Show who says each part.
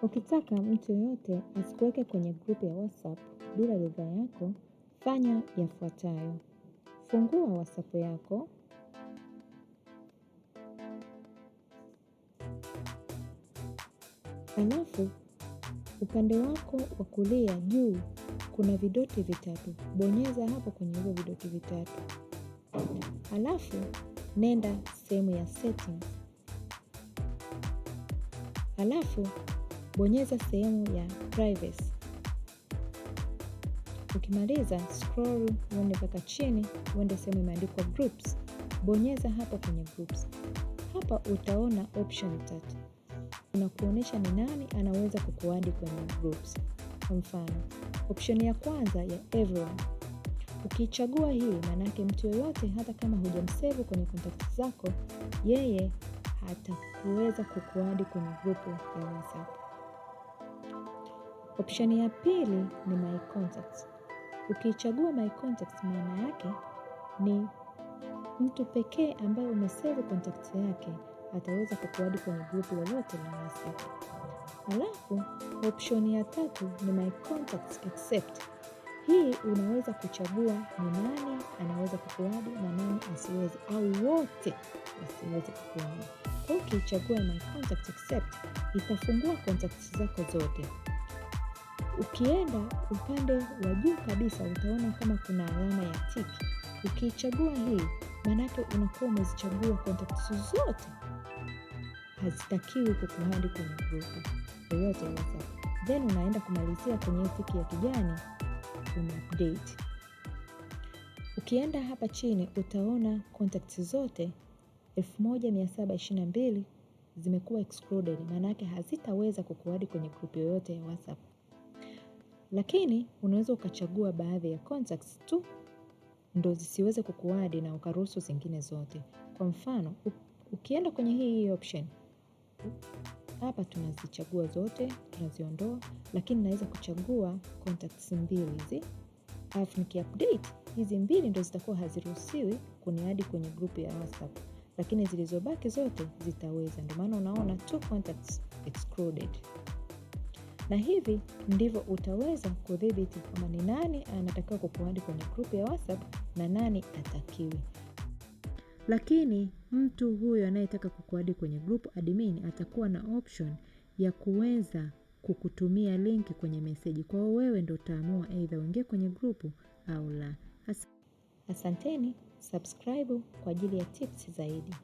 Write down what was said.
Speaker 1: Ukitaka mtu yoyote asikuweke kwenye grupu ya WhatsApp bila ridhaa yako, fanya yafuatayo. Fungua WhatsApp yako. Halafu upande wako wa kulia juu kuna vidoti vitatu. Bonyeza hapo kwenye hivyo vidoti vitatu. Halafu nenda sehemu ya settings. Halafu bonyeza sehemu ya privacy. Ukimaliza scroll uende mpaka chini, uende sehemu imeandikwa groups. Bonyeza hapo kwenye groups. Hapa utaona option tatu. Unakuonyesha ni nani anaweza kukuadi kwenye groups. Kwa mfano, option ya kwanza ya everyone. Ukichagua hii, manake mtu yoyote hata kama hujamsave kwenye contacts zako, yeye hatakuweza kukuadi kwenye grupu ya WhatsApp. Option ya pili ni my contacts. Ukichagua my contacts, maana yake ni mtu pekee ambaye umesave contacts yake ataweza kukuadi kwenye grupu lolote la WhatsApp. Halafu option ya tatu ni my contacts except. Hii unaweza kuchagua ni nani anaweza kukuadi na nani asiweze, au wote asiweze kukuadi. Kwa ukichagua my contacts except, itafungua contacts zako zote. Ukienda upande wa juu kabisa utaona kama kuna alama ya tick. Ukichagua hii, manake unakuwa umezichagua contacts zote hazitakiwi kukuadi kwenye grupu yoyote ya WhatsApp. Then unaenda kumalizia kwenye tick ya kijani, una update. Ukienda hapa chini utaona contacts zote 1722 zimekuwa excluded, manake hazitaweza kukuadi kwenye grupu yoyote ya WhatsApp. Lakini unaweza ukachagua baadhi ya contacts tu ndo zisiweze kukuadi na ukaruhusu zingine zote. Kwa mfano, ukienda kwenye hii option, hapa tunazichagua zote, tunaziondoa, lakini naweza kuchagua contacts mbili hizi. Alafu nikiupdate, hizi mbili ndo zitakuwa haziruhusiwi kuniadi kwenye grupu ya WhatsApp, lakini zilizobaki zote zitaweza. Ndio maana unaona 2 contacts excluded. Na hivi ndivyo utaweza kudhibiti kama ni nani anatakiwa kukuadi kwenye grupu ya WhatsApp na nani atakiwi. Lakini mtu huyo anayetaka kukuadi kwenye grupu, admin atakuwa na option ya kuweza kukutumia linki kwenye meseji. Kwa wewe ndio utaamua either uingie kwenye grupu au la. Asanteni, subscribe kwa ajili ya tips zaidi.